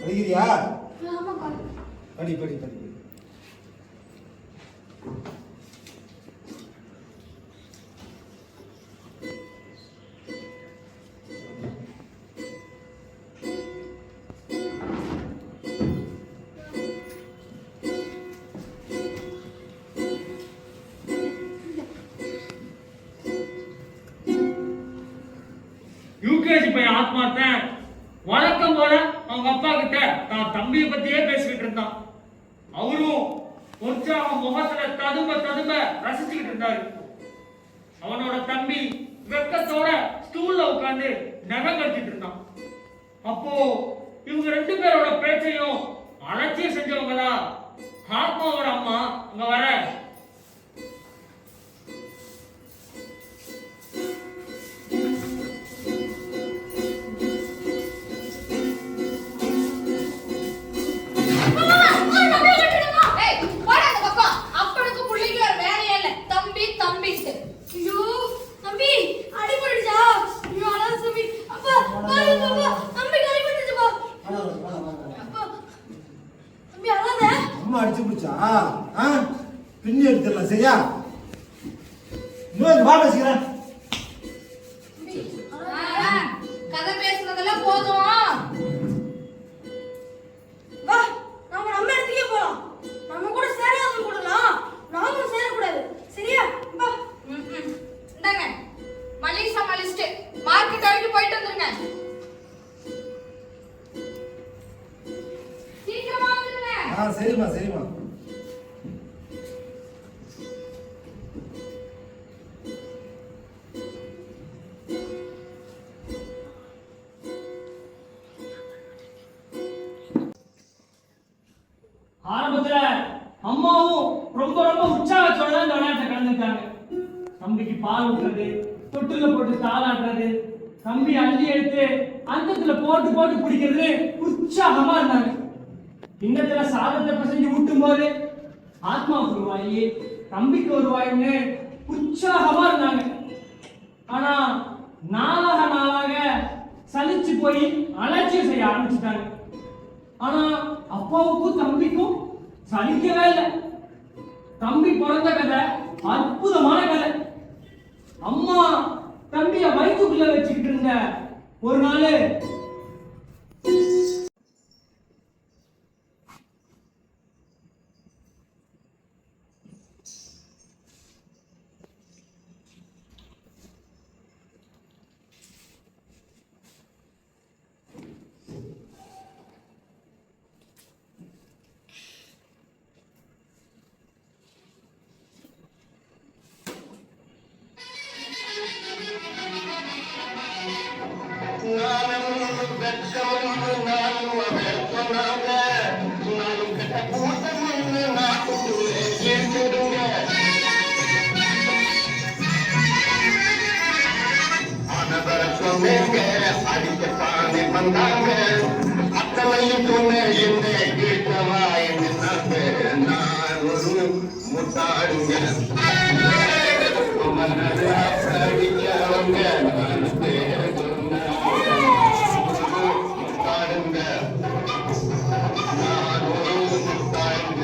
படிக்கிறியா? படி படி படி. யூகேஜி பையன் ஆத்மார்த்தன் வழக்கம் போல அவங்க அப்பா கிட்ட தான் தம்பியை பத்தியே பேசிக்கிட்டு இருந்தான். அவரும் கொஞ்சம் அவன் முகத்துல ததும்ப ததும்ப ரசிச்சுக்கிட்டு இருந்தாரு. அவனோட தம்பி வெக்கத்தோட ஸ்டூல்ல உட்கார்ந்து நகம் கழிச்சிட்டு இருந்தான். அப்போ இவங்க 2 பேரோட பேச்சையும் அலட்சியம் செஞ்சவங்களா ஆத்மாவோட அம்மா அங்க வர அம்மா அடிச்சு பிடிச்சா பின்னி எடுத்துடலாம் சரியா? இன்னும் வா பேசிக்கிறேன். கதை பேசுனதெல்லாம் போதும். வா நம்ம நம்ம இடத்துக்கே போலாம். நம்ம கூட சேராதவங்க கூடலாம் நாமும் சேரக்கூடாது சரியா? வா. இந்தாங்க மளிகை சாமான் லிஸ்ட். மார்க்கெட் வரைக்கும் போயிட்டு வந்துருங்க. சீக்கிரமா வந்துருங்க. சரிம்மா சரிம்மா. ஆரம்பத்துல அம்மாவும் ரொம்ப ரொம்ப உற்சாகத்தோட தான் இந்த விளையாட்டை கலந்துட்டாங்க. தம்பிக்கு பால் ஊட்டுறது, தொட்டுல போட்டு தாளாடுறது, தம்பி அள்ளி எடுத்து அந்தத்துல போட்டு போட்டு பிடிக்கிறது உற்சாகமா இருந்தாங்க. கிண்ணத்துல சாதத்தை பசஞ்சு ஊட்டும் போது ஆத்மாவுக்கு ஒரு வாயி, தம்பிக்கு ஒரு வாயின்னு உற்சாகமா இருந்தாங்க. ஆனா நாளாக நாளாக சலிச்சு போய் அலட்சியம் செய்ய ஆரம்பிச்சுட்டாங்க. ஆனா அப்பாவுக்கும் தம்பிக்கும் சலிக்கவே இல்லை. தம்பி பிறந்த கதை அற்புதமான கதை. அம்மா தம்பிய வயிற்றுக்குள்ள வச்சுக்கிட்டு இருந்த ஒரு நாள் அடிக்கத்தானே வந்தாங்க அத்தனையும் துணை என்ன கேட்டவா என்னாங்க நான் ஒரு முட்டாடுங்க படிக்கிறவங்க நான் பேர் முட்டாடுங்க நான் ஒரு முட்டாடுங்க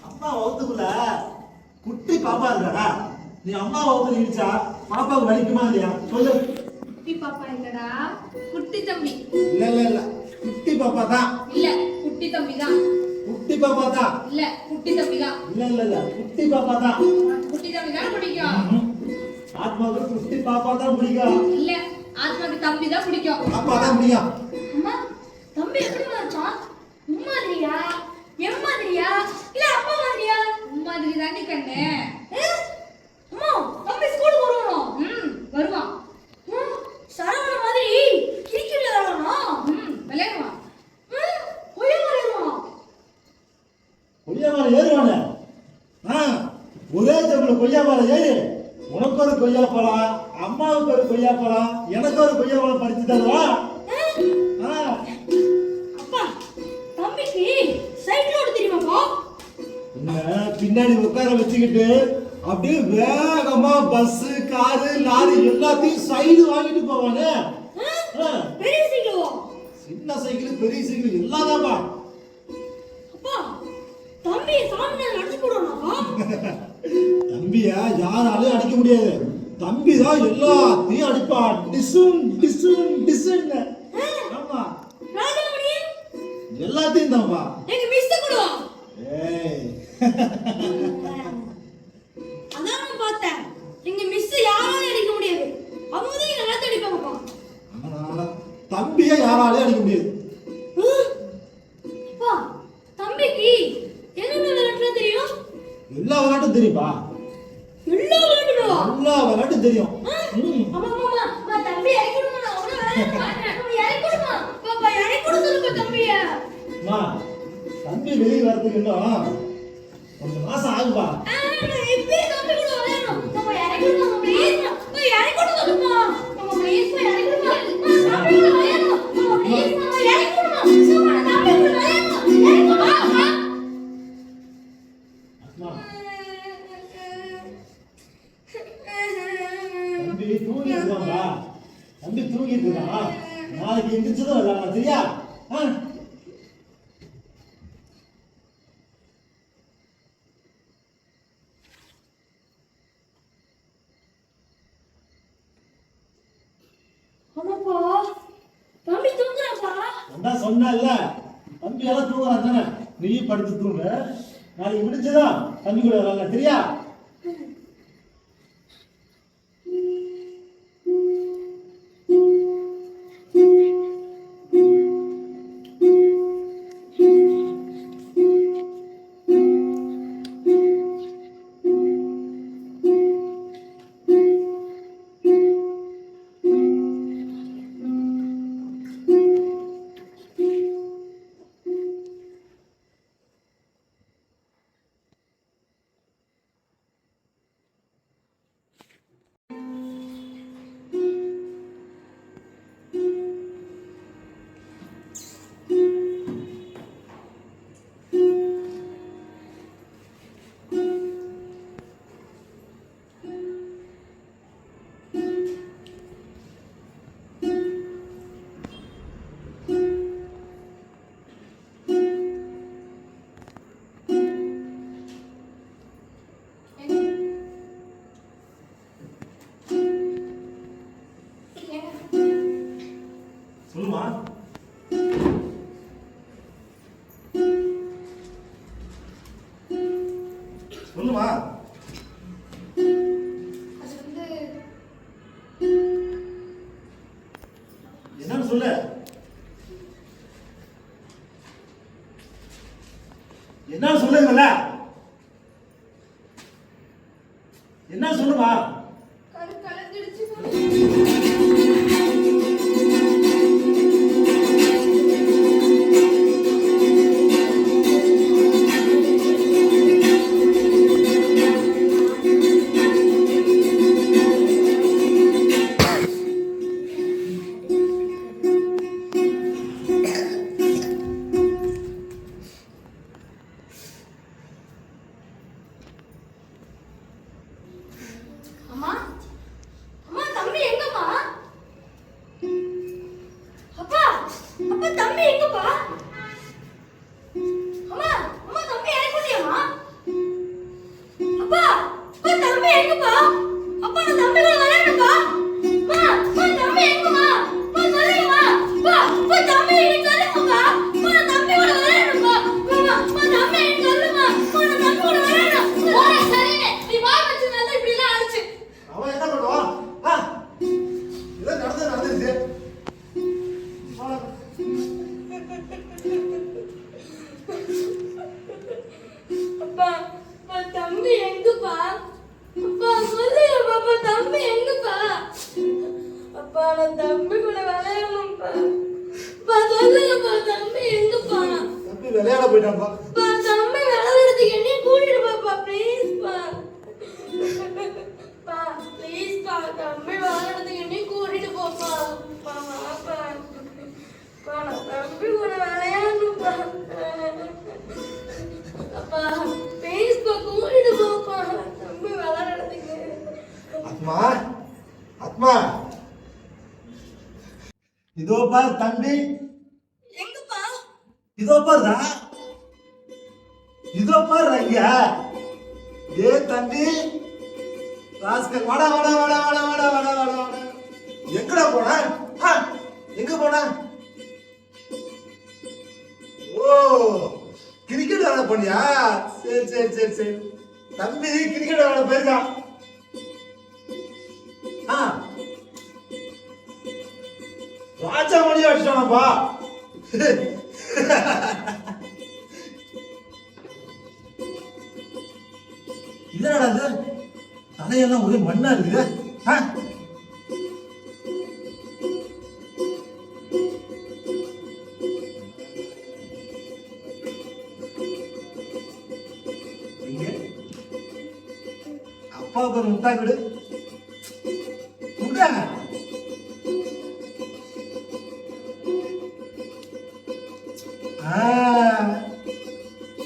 அம்மா வகுத்துக்குள்ள குட்டி பாப்பா இருக்கா? நீ அம்மா வகுத்துல இருச்சா பாப்பாவுக்கு வலிக்குமா இல்லையா சொல்லு? குட்டி பாப்பா இல்லடா, குட்டி தம்பி. இல்ல இல்ல இல்ல குட்டி பாப்பா தான். இல்ல குட்டி தம்பி தான். குட்டி பாப்பா தான். இல்ல குட்டி தம்பி தான். இல்ல இல்ல இல்ல குட்டி பாப்பா தான். குட்டி தம்பி தான் பிடிக்கும். ஆத்மாவுக்கு குட்டி பாப்பா தான் பிடிக்கும். இல்ல ஆத்மாக்கு தம்பி தான் பிடிக்கும். பாப்பா தான் பிடிக்கும். அம்மா தம்பி எப்படி இருப்பான்? உன் மாதிரியா என் மாதிரியா இல்ல அப்பா மாதிரியா? உன் மாதிரி தாண்டி கண்ணு. அம்மா தம்பி ஸ்கூலுக்கு வருவானோ? வருவான். சரவண மாதிரி கிரிக்கெட் விளையாடுவானா? விளையாடுவான். கொய்யா மரம் கொய்யா மரம் ஏறுவானே. ஒரே ஜம்புல கொய்யா மரம் ஏறி உனக்கு ஒரு கொய்யா பழம், அம்மாவுக்கு ஒரு கொய்யா பழம், எனக்கு ஒரு கொய்யா பழம் பறிச்சு தருவா. அப்பா தம்பிக்கு சைக்கிள் ஓட்ட தெரியுமாப்பா? பின்னாடி உட்கார வச்சுக்கிட்டு அப்படியே வேகமா பஸ், காரு, லாரி எல்லாத்தையும் சைடு வாங்கிட்டு போவானே. பெரிய சைக்கிளோ? சின்ன சைக்கிள், பெரிய சைக்கிள் எல்லாதாப்பா. அப்பா தம்பி சாமி அடிச்சு போடுவானாப்பா? தம்பியா யாராலையும் அடிக்க முடியாது. தம்பி தான் எல்லாத்தையும் அடிப்பான். டிசுன் டிசுன் டிசுன். ஆமா ராஜமணி எல்லாத்தையும் தான்ப்பா. எங்க மிஸ் கூட. ஏய் அதான் நான் பார்த்தேன். எங்க மிஸ் யாராலையும் அடிக்க முடியாது. அவங்க தான் எங்க எல்லாத்தையும் அடிப்பாங்கப்பா. ஆனா தம்பியை யாராலையும் அடிக்க முடியாது. அப்பா தம்பிக்கு என்னென்ன விளையாட்டுலாம் தெரியும்? எல்லா விளையாட்டும் தெரியும்பா. எல்லா விளையாட்டுமா? எல்லா விளையாட்டும் தெரியும். அம்மா அம்மா அம்மா தம்பி இறக்கி விடுமா, நான் உடனே விளையாட மாட்டேன். தம்பி இறக்கி விடுமா. பாப்பா இறக்கி விட சொல்லுப்பா தம்பியை. அம்மா தம்பி வெளியே வரதுக்கு இன்னும் கொஞ்சம் மாசம் ஆகும்பா. நான் இப்பவே தம்பி கூட விளையாடணும். பாப்பா இறக்கி விடுமா ப்ளீஸ். பாப்பா இறக்கி விட சொல்லுப்பா. பாப்பா ப்ளீஸ் பா இறக்கி விடுமா. தம்பி கூட விளையாடணும். பாப்பா ப்ளீஸ் பாப்பா இறக்கி விடுமா. சும்மா தம்பி கூட விளையாடணும். இறக்கி விடுமா. அம்மா தம்பி தூங்கிட்டு இருக்கான்பா. தம்பி தூங்கிட்டு இருக்கான். நாளைக்கு எந்திரிச்சதும் விளையாடலாம் சரியா? அம்மாப்பா தம்பி தூங்குறாப்பா. நான் சொன்னேன்ல தம்பி எல்லாம் தூங்குறான் தானே, நீ படுத்து தூங்கு. நாளைக்கு விடிஞ்சதா தம்பி கூட விளையாடலாம் சரியா? சொல்லுமா. சொல்லுமா. என்னன்னு சொல்லு. என்னன்னு சொல்லுங்கல்ல. என்ன சொல்லுமா. நான் தம்பி கூட விளையாடணும்ப்பா. பா சொல்லுங்கப்பா, தம்பி எங்கப்பா? தம்பி விளையாட போயிட்டான்ப்பா. பா தம்பி விளையாடுறதுக்கு என்னையும் கூட்டிட்டு போப்பா ப்ளீஸ்ப்பா. பா ப்ளீஸ்ப்பா, தம்பி விளையாடுறதுக்கு என்னையும் கூட்டிட்டு போப்பா. பா வாப்பா. பா நான் தம்பி கூட விளையாடணும்ப்பா. அப்பா ப்ளீஸ்ப்பா கூட்டிட்டு போப்பா, தம்பி விளையாடுறதுக்கு. ஆத்மா ஆத்மா, இதோ பார் தம்பி, எங்கப்பா? இதோ பாருடா, இதோ பாரு ஐயா. ஏ தம்பி ராஸ்கல், வாடா வாடா வாடா வாடா வாடா வாடா வாடா வாடா. எங்கடா போன? எங்க போன? ஓ, கிரிக்கெட் விளையாட போனியா? சரி சரி சரி சரி. தம்பி கிரிக்கெட் விளையாட போயிருக்கான். ராஜா மணி அடிச்சானப்பா. இல்லடா இது தலையெல்லாம் ஒரே மண்ணா இருக்குது. அப்பாவுக்கு ஒரு முட்டாய் கொடு. குடா.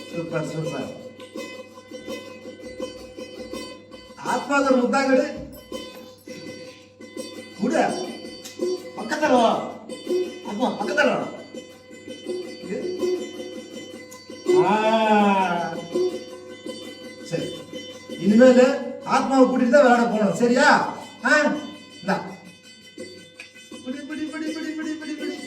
Super super. ஆத்மாவுக்கு ஒரு முட்டாய் கொடு. குடா. பக்கத்துல வா. ஆத்மா பக்கத்துல வா. சரி, இனிமேல் ஆத்மாவை கூட்டிட்டு தான் விளையாட போகணும். சரியா? இந்தா. பிடி பிடி பிடி பிடி பிடி பிடி பிடி.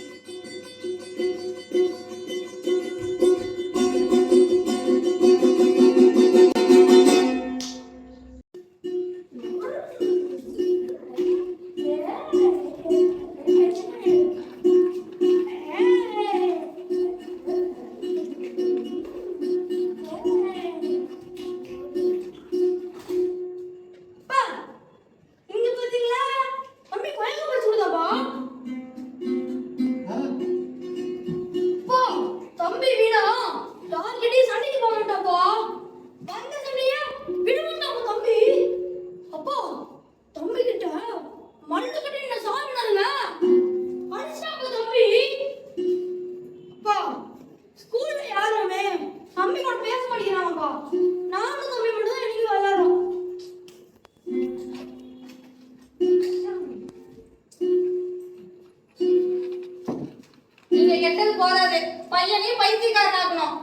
நீங்க கெட்டது போறாது, பையனையும் பைத்தியக்காரனாக்கணும்.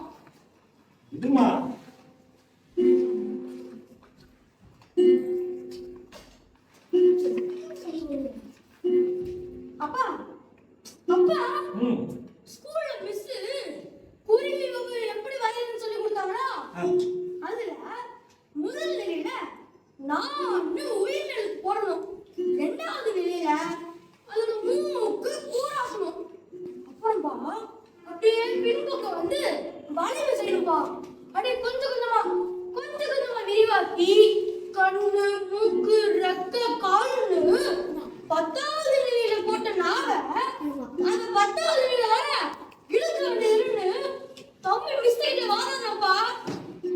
இதுமா அப்பா அப்பா, ஸ்கூல்ல மிஸ் குருவி வகை எப்படி வரையணும்னு சொல்லி கொடுத்தாங்களா? அதுல முதல் நிலையில நான் உயிரினல் போடணும், ரெண்டாவது நிலையில அதுல மூக்கு கூராசணும், அப்புறம்பா அப்படியே பின்பக்கம் வந்து வளைவு செய்யணும்பா. அப்படியே கொஞ்சம் கொஞ்சமா விரிவாக்கி கண்ணு மூக்கு ரெக்க கால்னு 10வது நிலையில போட்ட நாவ அந்த 10வது நிலையில வர இழுக்க வேண்டியதுன்னு தம்பி மிஸ் கிட்ட வாங்கினப்பா.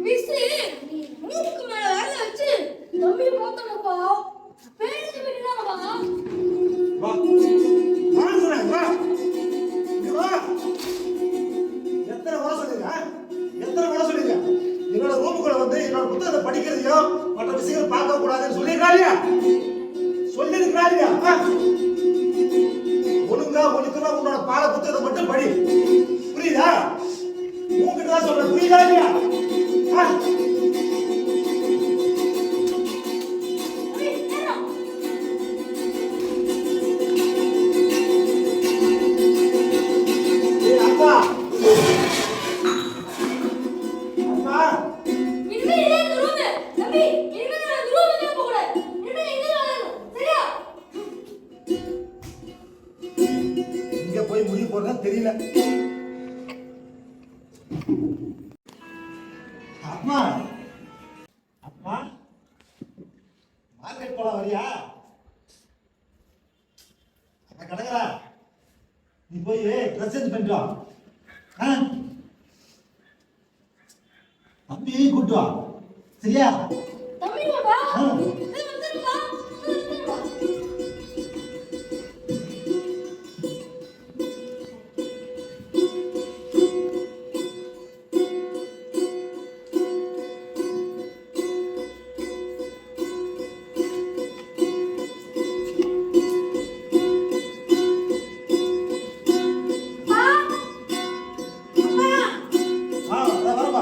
மிஸ் மூக்கு மேல வேலை வச்சு தம்பி போத்தனப்பா. பேருக்கு விட்டுனாப்பா. வா வாங்க வா. வா. எத்தனை முறை சொல்லுங்க என்னோட ரூமுக்குள்ள வந்து என்னோட புத்தகத்தை படிக்கிறதையும் மற்ற விஷயங்கள் பார்க்க கூடாதுன்னு சொல்லிருக்காளியா? ஒழுங்கா உன்னோட பாட புத்தகத்தை மட்டும் படி. புரியுதா? உங்ககிட்ட தான் சொல்றேன். புரியுதா இல்லையா? அப்பா போய் முடிவு போறதா தெரியல. அம்மா அம்மா, மார்க்கெட் போலாம் வரியா? கடைக்காரா, நீ போய் ட்ரெஸ் சேஞ்ச் பண்ணிட்டு வா. ஆ? தம்பியை கூட்டு வா, சரியா? தம்பி வாப்பா. ஆ. இது வந்துருப்பா. வந்துருப்பா. வரப்பா.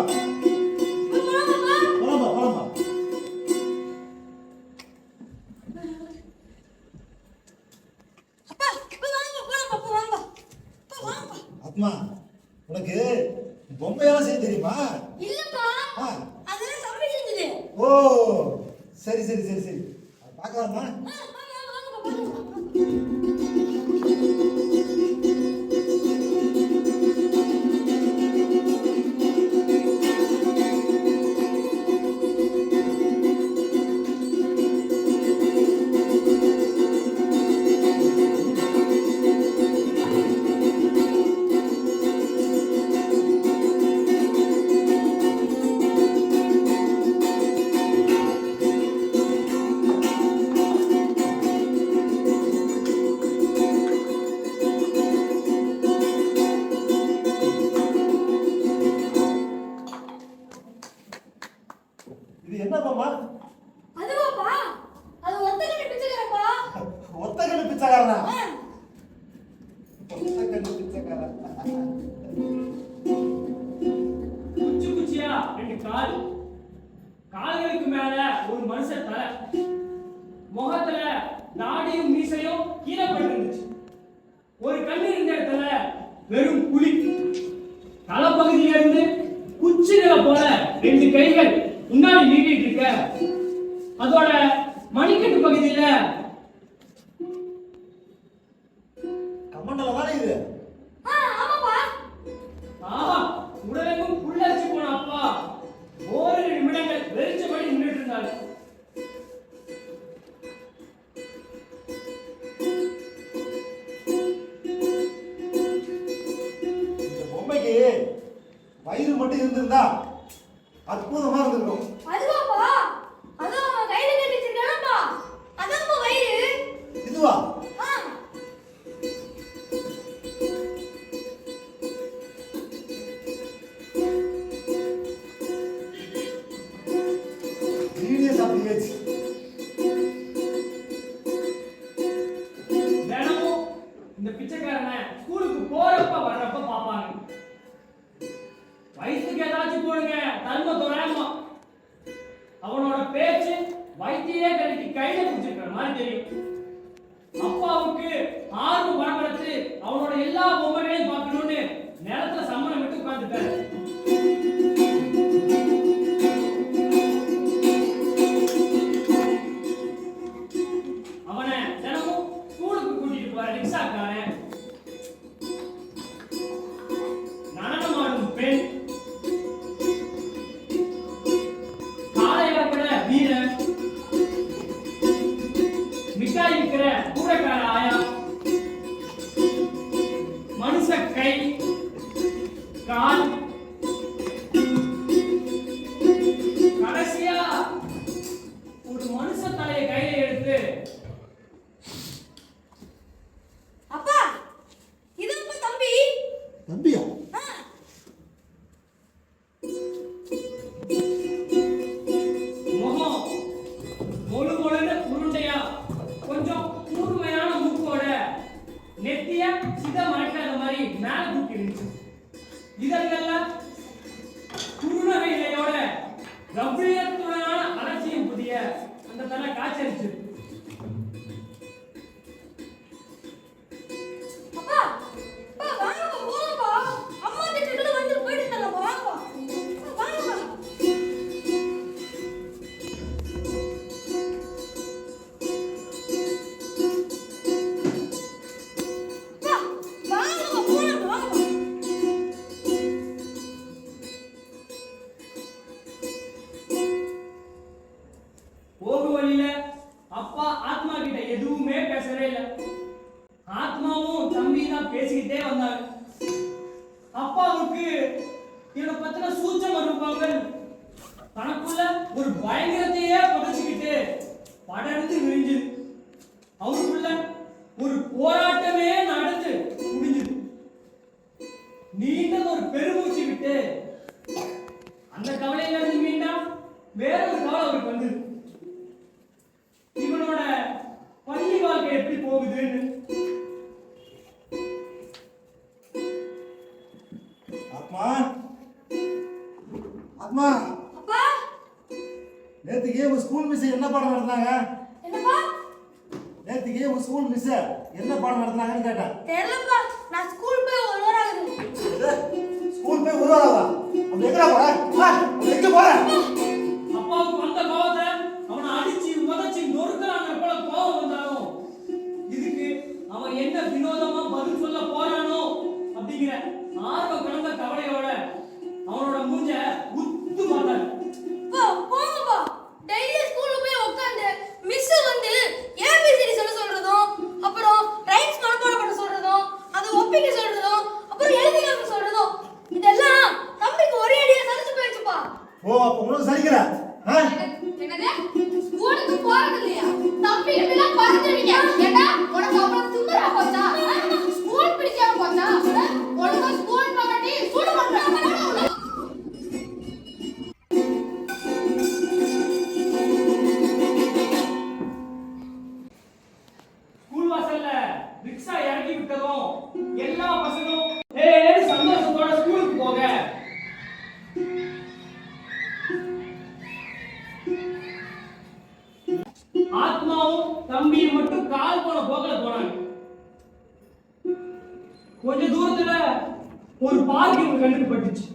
ஆத்மா, உனக்கு பொம்மையெல்லாம் செய்ய தெரியுமா? இல்லப்பா. ஆ. அதெல்லாம் தம்பி செஞ்சது. ஓ, சரி சரி சரி சரி. பார்க்கலாமா? இது என்ன பொம்மை? அதுவாப்பா. அது ஒத்தக்கண்ணி பிச்சைக்காரப்பா. ஒத்தக்கண்ணு பிச்சைக்காரனா? ஒத்தக்கண்ணு பிச்சைக்காரன். குச்சி குச்சியா 2 கால், கால்களுக்கு மேல ஒரு மனுஷன் தலை, முகத்துல தாடியும் மீசையும் கீழே போயிருந்துச்சு. ஒரு கண்ணு இருந்த இடத்துல வெறும் குழி. தலைப்பகுதியில இருந்து குச்சிகளை போல 2 கைகள் முன்னாடி நீட்டிட்டு இருக்க. அதோட மணிக்கட்டு பகுதியில கமண்டல தானே இது? ஆமாப்பா. ஆஹா, உடலெங்கும் புல்லரிச்சு போன அப்பா ஓரிரு நிமிடங்கள் வெறிச்சபடி நின்றுட்டு இருந்தாரு. இந்த பொம்மைக்கு வயிறு மட்டும் இருந்திருந்தா அற்புதமா இருந்திருக்கும். அதுவாப்பா. அதான் அவன் கையில கட்டி வச்சிருக்கானப்பா. அதான்ப்பா வயிறு. இதுவா? ஆ. வீடியோ சாப்பிட்டு தினமும் இந்த பிச்சைக்காரனை ஸ்கூலுக்கு போறப்ப வர்றப்ப பாப்பாங்க. வயிற்றுக்கு ஏதாச்சும் போடுங்க தர்ம தோராயமா. அவனோட பேச்சு வைத்தியே கழிக்கு கையில பிடிச்சிருக்கிற மாதிரி தெரியும். அப்பாவுக்கு ஆர்வம் பரபரத்து அவனோட எல்லா பொம்மைகளையும் பார்க்கணும்னு நிலத்துல சம்மணம் விட்டு உட்கார்ந்துட்டாரு. அவனை தினமும் ஸ்கூலுக்கு கூட்டிட்டு போற ரிக்ஷாக்காரன், நடனமாடும் பெண், காலை இறக்குற வீரன், மிட்டாய் விற்கிற கூடக்கார ஆயா, மனுஷ கை கால், கடைசியா ஒரு மனுஷ தலையை கையில எடுத்து அப்பா. இதுப்பா தம்பி. தம்பியா? ஆ. முகம் மொழு மொழுன்னு உருண்டையா, கொஞ்சம் கூர்மையான மூக்கோட நெத்திய சித மறைக்காத மாதிரி மேல தூக்கி இருந்துச்சு. இதெல்லாம் குறுநகை இலையோட கம்பீரத்துடனான அலட்சியம் புதிய அந்த தலை காய்ச்சரிச்சு. அப்பா. அப்பா வாங்கப்பா போங்கப்பா. அம்மா திட்டுட்டு வந்து போயிட்டு தரப்பா. வாங்கப்பா. வாங்கப்பா. அப்பா வாங்கப்பா போங்கப்பா. வாங்கப்பா. பேசிக்கிட்டே வந்தாங்க. அப்பாவுக்கு இவனை பத்தின சூட்சம ரூபங்கள் தனக்குள்ள ஒரு பயங்கரத்தையே புதைச்சுக்கிட்டு படர்ந்து விரிஞ்சுது. அவருக்குள்ள ஒரு போராட்டமே நடந்து முடிஞ்சது. நீண்ட ஒரு பெருமூச்சு விட்டு அந்த கவலையில இருந்து மீண்டா வேற ஒரு கவலை அவருக்கு வந்தது. இவனோட பள்ளி வாழ்க்கை எப்படி போகுதுன்னு. ஆத்மா ஆத்மா அப்பா நேத்துக்கு உங்க ஸ்கூல் மிஸ் என்ன பாடம் நடந்தாங்க? என்னப்பா நேத்துக்கு உங்க ஸ்கூல் மிஸ் என்ன பாடம் நடந்தாங்கன்னு கேட்டேன். தெரியலப்பா நான் ஸ்கூல் போய் ஒரு வாரம் ஆகுது. ஸ்கூல் போய் ஒரு வாரம் அப்படி எங்கடா போற? எங்க போற? அப்பாவுக்கு வந்த கோவத்தை அவனை அடிச்சு உதச்சி நொறுக்கிறாங்க போல கோவம் வந்தாலும் இதுக்கு அவன் என்ன வினோதமா பதில் சொல்ல போறானோ அப்படிங்கிற ஆர்வம் கலந்த கவலையோட அவனோட மூஞ்ச உத்து பார்த்தாரு. அப்பா போங்கப்பா டெய்லி ஸ்கூல்ல போய் உட்கார்ந்து மிஸ் வந்து ஏபிசிடி சொல்றதும் அப்புறம் ரைம்ஸ் மனப்பாடம் பண்ண சொல்றதும் அது ஒப்பிக்க சொல்றதும் அப்புறம் எழுதி காமிக்க சொல்றதும் இதெல்லாம் தம்பிக்கு ஒரே அடியா சலிச்சு போயிடுச்சுப்பா. ஓ அப்ப உனக்கு சரிக்கல? என்னது ஸ்கூலுக்கு போறது இல்லையா? தம்பி இப்படிலாம் பறந்துட்டீங்க. ஏண்டா உனக்கு அவ்வளவு திமிரா போச்சா? ஸ்கூல் பிடிக்காம போச்சா? உனக்கு ஸ்கூல் போகாட்டி சூடு பண்றாங்க. ஸ்கூல் வாசல்ல ரிக்ஷா இறக்கி விட்டதும் எல்லா பசங்களும் ஏய் சந்தோஷத்தோட ஸ்கூலுக்கு போக ஆத்மாவும் தம்பியும் மட்டும் கால் போன போகல போனாங்க. கொஞ்ச தூரத்துல ஒரு பார்க்கிங் கண்ணுக்கு பட்டுச்சு.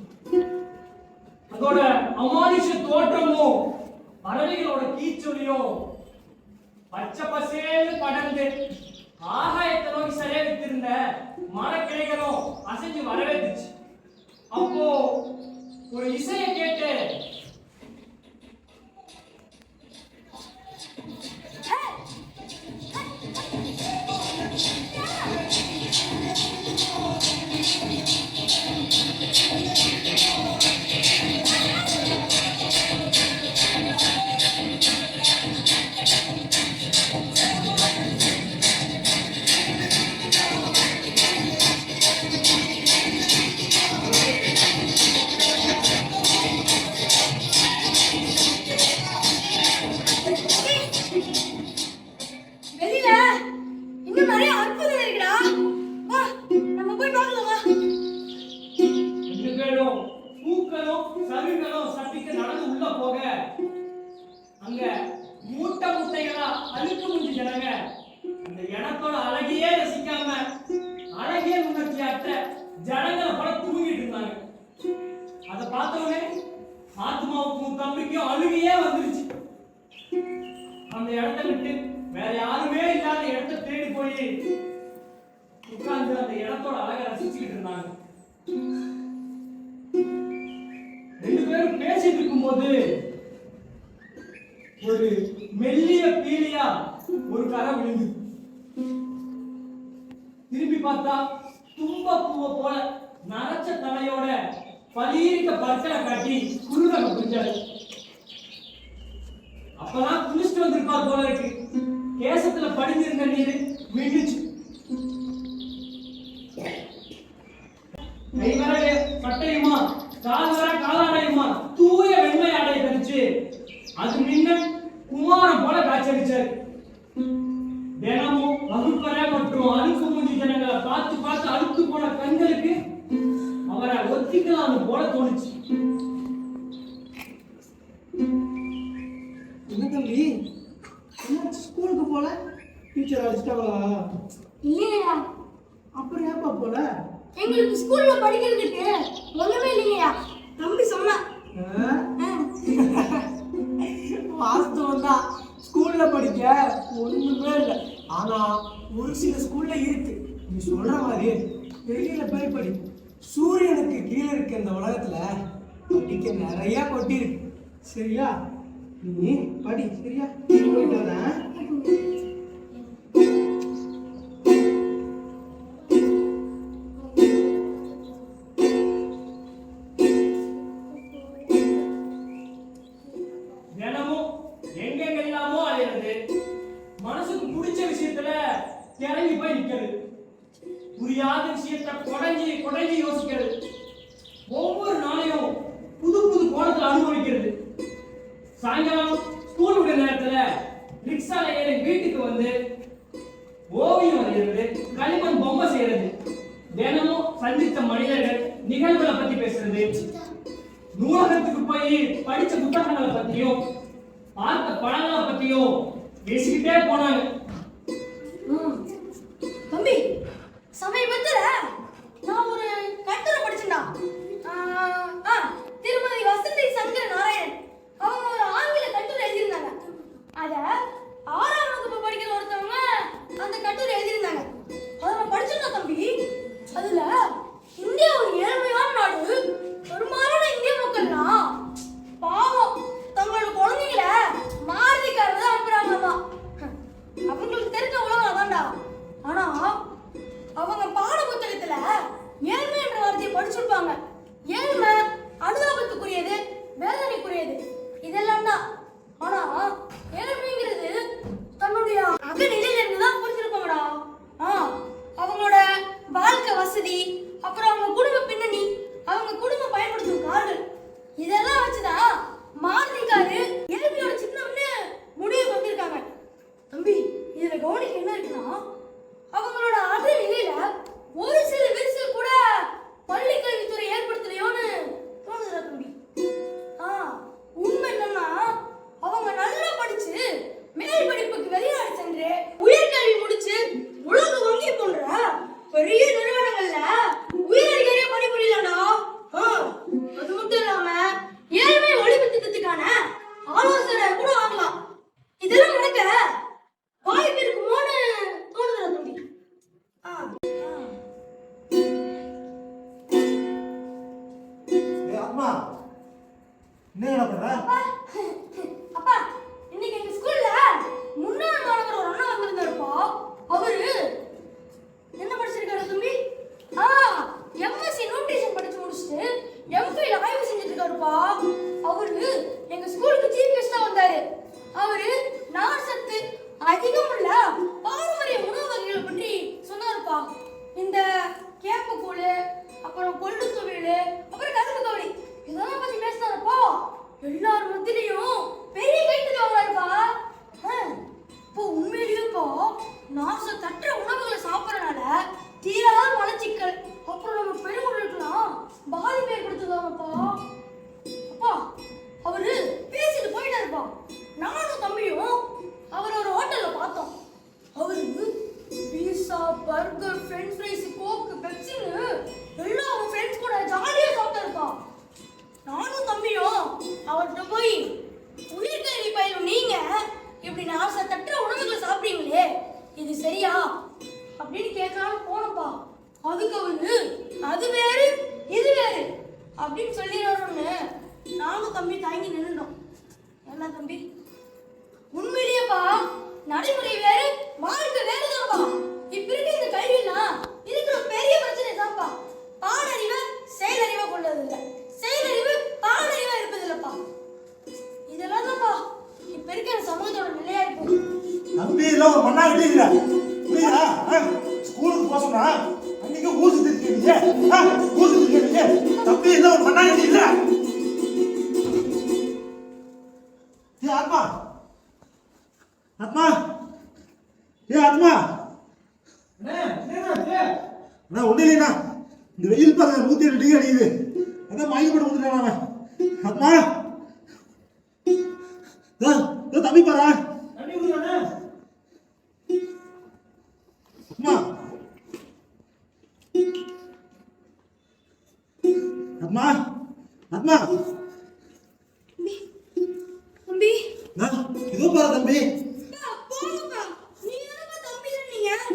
அதோட அமானுஷ தோற்றமும் பறவைகளோட கீச்சொலியும் பச்சை பசேன்னு படர்ந்து ஆகாயத்தை நோக்கி சரியா வித்திருந்த மரக்கிளைகளும் அசைஞ்சு வரவேற்றுச்சு. அப்போ ஒரு இசையை கேட்டு வெளியில இன்னும் நிறைய அற்புதம் இருக்குடா. வா நம்ம போய் பார்க்கலாம் வா. ரெண்டு பேரும் பூக்களும் சருகளும் சட்டிக்கு நடந்து உள்ள போக அங்க மூட்டை மூட்டைகளா அழுக்கு முடிஞ்சு ஜனங்க அந்த இடத்தோட அழகையே ரசிக்காம அழகே உணர்ச்சியாட்ட ஜனங்களை பல தூங்கிட்டு இருந்தாங்க. அதை பார்த்தவனே ஆத்மாவுக்கும் தம்பிக்கும் அழுகையே வந்துருச்சு. அந்த இடத்த விட்டு வேற யாருமே இல்லாத இடத்த தேடி போய் உட்கார்ந்து அந்த இடத்தோட அழகை ரசிச்சுக்கிட்டு இருந்தாங்க. ரெண்டு பேரும் பேசிட்டு இருக்கும்போது ஒரு மெல்லிய பீலியா ஒரு கரை விழுந்து திரும்பி பார்த்தா தும்ப பூவை போல நரைச்ச தலையோட பலீரிக்க பற்களை காட்டி குருடனை பிடிச்சாரு. அப்பதான் குளிச்சுட்டு வந்திருப்பார் போல இருக்கு. கேசத்துல படிஞ்சிருந்த நீர் மின்னுச்சு. கை வர சட்டையுமா கால் வர காலாடையுமா தூய வெண்மை ஆடை தரிச்சு அது நின்ன குமாரம் போல காட்சியளிச்சாரு. தினமும் வகுப்பறை மற்றும் அழுக்கு மூஞ்சி ஜனங்களை பார்த்து பார்த்து அழுத்து போன கண்களுக்கு அவரை ஒத்திக்கலாம் போல தோணுச்சு. என்ன தம்பி என்னாச்சு ஸ்கூலுக்கு போல? டீச்சர் அடிச்சிட்டாங்களா? இல்லையா அப்புறம் ஏப்பா போல? எங்களுக்கு ஸ்கூல்ல படிக்கிறதுக்கு ஒண்ணுமே இல்லையா தம்பி சொன்னா. வாஸ்தவம் தான், ஸ்கூல்ல படிக்க ஒண்ணுமே இல்லை. ஆனா ஒரு சில ஸ்கூல்ல இருக்கு. நீ சொல்ற மாதிரி வெளியில போய் படி. சூரியனுக்கு கீழே இருக்க இந்த உலகத்துல படிக்க நிறைய கொட்டி இருக்கு. சரியா? நீ படி. சரியா? போயிட்டு வரேன். கிறங்கி போய் நிக்கிறது. புரியாத விஷயத்தை குடைஞ்சி குடைஞ்சி யோசிக்கிறது. ஒவ்வொரு நாளையும் புது புது கோணத்துல அனுபவிக்கிறது. சாயங்காலம் ஸ்கூல் விடுற நேரத்துல ரிக்ஷால ஏறி வீட்டுக்கு வந்து ஓவியம் வரைகிறது, களிமண் பொம்மை செய்யறது, தினமும் சந்தித்த மனிதர்கள் நிகழ்வுகளை பத்தி பேசுறது, நூலகத்துக்கு போய் படிச்ச புத்தகங்களை பத்தியும் பார்த்த படங்களை பத்தியும் பேசிக்கிட்டே போனாங்க. தம்பி, சமீபத்துல நான் ஒரு கட்டுரை படிச்சேன்டா. திருமதி வசந்தி சங்கர நாராயணன் அவங்க ஒரு ஆங்கில கட்டுரை எழுதியிருந்தாங்க. அத 6ஆம் வகுப்பு படிக்கிற ஒருத்தவங்க அந்த கட்டுரை எழுதியிருந்தாங்க. அதை நான் படிச்சிருந்தேன் தம்பி. அதுல இந்தியா ஒரு ஏழ்மையான நாடு, பெரும்பாலான இந்திய மக்கள்லாம் பாவம் தங்களோட குழந்தைகளை மாரதிக்காரர் தான் அனுப்புறாங்கம்மா. அவங்களுக்கு தெரிஞ்ச உலகம் அதான்டா. ஆனா அவங்க பாட புத்தகத்துல ஏழ்மை என்ற வார்த்தையை படிச்சிருப்பாங்க. ஏழ்மை அனுதாபத்துக்குரியது, வேதனைக்குரியது, இதெல்லாம் தான். ஆனா ஏழ்மைங்கிறது தன்னுடைய அகநிலையில இருந்து தான் புரிஞ்சிருப்பாங்கடா. அவங்களோட வாழ்க்கை வசதி, அப்புறம் அவங்க குடும்ப பின்னணி, அவங்க குடும்பம் பயன்படுத்தும் கார்கள், இதெல்லாம் வச்சுதான் மாரதிக்காரு ஏழ்மையோட சின்னம்னு முடிவு வந்திருக்காங்க. தம்பி, இதுல கவனிக்க என்ன இருக்குன்னா, அவங்களோட அகநிலையில ஒரு சில விரிசல் கூட பள்ளி கல்வித்துறை ஏற்படுத்தலையோன்னு தோணுதுடா தம்பி. உண்மை என்னன்னா, அவங்க நல்லா படிச்சு மேல் படிப்புக்கு வெளிநாடு சென்று உயர்கல்வி முடிச்சு உலக வங்கி போன்ற பெரிய நிறுவனங்கள்ல உயரதிகாரியா பணிபுரியலாம்டா. அது மட்டும் இல்லாம ஏழ்மை ஒழிப்பு திட்டத்துக்கான ஆலோசனை கூட வாங்கலாம். இதெல்லாம் நடக்க வாய்ப்பு இருக்குமோன்னு தோணுதுடா தம்பி. அம்மா, என்ன பண்ற? அப்பா, இன்னைக்கு எங்க ஸ்கூல்ல முன்னாள் மாணவர் ஒரு அண்ணா வந்திருந்தாருப்பா. அவரு என்ன படிச்சிருக்காரு தம்பி? எம்எஸ்சி நியூட்ரிஷன் படிச்சு முடிச்சுட்டு எம்ஃபில் ஆய்வு செஞ்சுட்டு இருக்காருப்பா. அவரு எங்க ஸ்கூலுக்கு சீஃப் கெஸ்டா வந்தாரு. அவரு நார்சத்து அதிகம் உள்ள பாரம்பரிய உணவு வகைகளை பற்றி சொன்னாருப்பா. இந்த கேப்பக்கூழ், அப்புறம் கொள்ளு துவையல், அப்புறம் கரும்பு கவனி, இதெல்லாம் பத்தி பேசினாருப்பா. எல்லாரும் மத்தியிலையும் பெரிய கைத்தறி வாங்குறாருப்பா. இப்போ உண்மையிலேயேப்பா நார்சத்தற்ற உணவுகளை சாப்பிட்றதுனால தீராத மலச்சிக்கல், அப்புறம் நம்ம பெருங்குடலுக்குலாம் பாதிப்பு ஏற்படுத்துதாங்கப்பா. அப்பா, அவரு பேசிட்டு போயிட்டாருப்பா. நானும் தம்பியும் அவர் ஒரு ஹோட்டல்ல பார்த்தோம். அவரு பீஸா, பர்கர், ஃப்ரெஞ்ச் ஃப்ரைஸ், கோக், பெப்சின்னு எல்லா அவங்க ஃப்ரெண்ட்ஸ் கூட ஜாலியா சாப்பிட்டாருப்பா. நானும் தம்பியும் அவர்கிட்ட போய் உயிர்கல்வி பயிலும் நீங்க இப்படி நார்சத்தற்ற உணவுகளை சாப்பிடுறீங்களே, இது சரியா அப்படின்னு கேட்கலான்னு போனப்பா. அதுக்கு அவரு அது வேறு இது வேறு அப்படின்னு சொல்லிடுறோம்னு நானும் தம்பி தாங்கி நின்றுட்டோம். என்ன தம்பி, உண்மையிலேயேப்பா நடைமுறை வேறு வாழ்க்கை வேறுதான்ப்பா. இப்ப இருக்க இந்த கல்வியெல்லாம் இருக்கிற பெரிய பிரச்சனை தான்ப்பா. பாடறிவை செயலறிவை கொண்டது இல்லை, செயலறிவு பாடறிவா இருப்பதில்லப்பா. இதெல்லாம் தான்ப்பா இப்ப இருக்கிற சமூகத்தோட நிலையா இருக்கு. தம்பி எல்லாம் ஒரு மண்ணாகிட்டே இல்ல, புரியுதா? ஸ்கூலுக்கு போக சொன்னா அன்னைக்கு ஊசி திருக்கீங்க, ஊசி திருக்கீங்க. தம்பி எல்லாம் ஒரு மண்ணாகிட்டே இல்ல. ஆத்மா, ஆத்மா, ஆத்மா, ஒண்ணு இல்லைண்ணா, இந்த வெயில் பாருங்க 107 டிகிரி அடிக்குது. அதான் மயக்கப்பட்டு வந்துட்டான் அவன். ஆத்மா, தம்பி பாரா, அம்மா, அம்மா, அம்மா, தம்பி, இதோ பாரு தம்பி.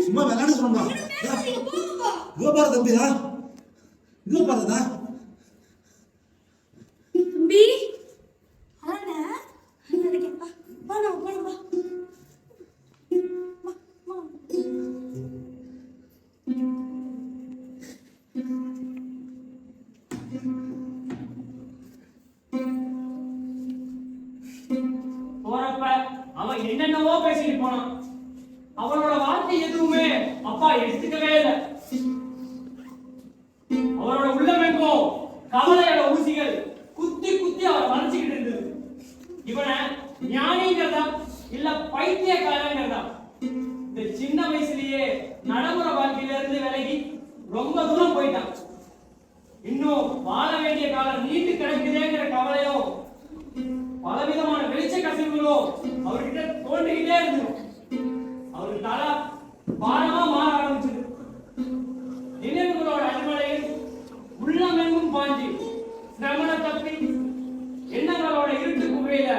சும்மா விளையாட சொன்னா இதோ பாரு தம்பி, இதோ பாருதா தம்பி. அண்ணா நினைக்கப்பா, வா போலாம். போறப்ப அவன் என்னென்னவோ பேசிட்டு போனான். அவனோட வார்த்தை எதுவுமே அப்பா எடுத்துக்கவே இல்லை. அவரோட உள்ளமெங்கும் கவலையோட ஊசிகள் குத்தி குத்தி அவரை மறைச்சுக்கிட்டு இருந்தது. இவனை ஞானிங்கிறதா இல்ல பைத்தியக்காரங்கிறதா? இந்த சின்ன வயசுலயே நடைமுறை வாழ்க்கையில இருந்து விலகி ரொம்ப தூரம் போயிட்டான். இன்னும் வாழ வேண்டிய காலம் நீண்டு கிடக்குதேங்கிற கவலையும் பலவிதமான வெளிச்ச கசிவுகளும் அவர்கிட்ட தோன்றிக்கிட்டே இருந்தோம். அவரு தலை பாரமா மாற ஆரம்பிச்சது. நினைவுகளோட அடிமலையில் உள்ளமெங்கும் பாஞ்சி சிரமண தப்பி எண்ணங்களோட இருட்டு குகையில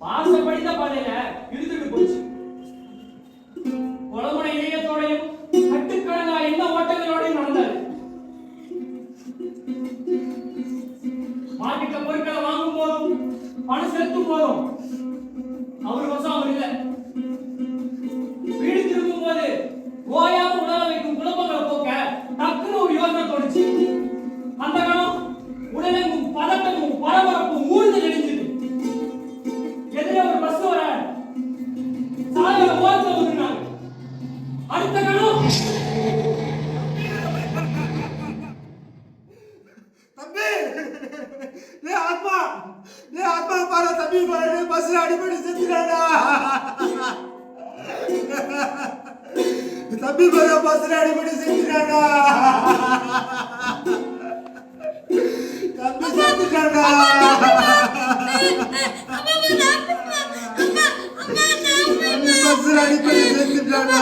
பாசப்படித்த பாதையில இழுத்துட்டு போச்சு. குளமுனை இதயத்தோடையும் கட்டுக்கடங்கா எண்ண ஓட்டங்களோடையும் நடந்தாரு. மார்க்கெட்ல பொருட்களை வாங்கும் போதும் பணம் செலுத்தும் போதும் அவர் வசம் அவர் இல்லை. வீடு திரும்பும் போது ஓயாம உணர வைக்கும் குழப்பங்களை போக்க டக்குன்னு ஒரு யோசனை தோணுச்சு. அந்த கணம் உடலெங்கும் பதட்டமும் பரபரப்பும் ஊழ்ந்து நெளிஞ்சது. எதிரே ஒரு பஸ் வர சாலையோட ஓரத்துல வந்துருந்தாங்க. அடுத்த கணம் தம்பி, டேய் ஆத்மா பாரு தம்பி, பாரு பஸ்ல அடிபடி செத்துறானா. தம்பி பாரு பஸ்ல அடிபடி செத்துறானா. தம்பி செத்துறானா. பஸ்ல அடிபடி செத்துறானா.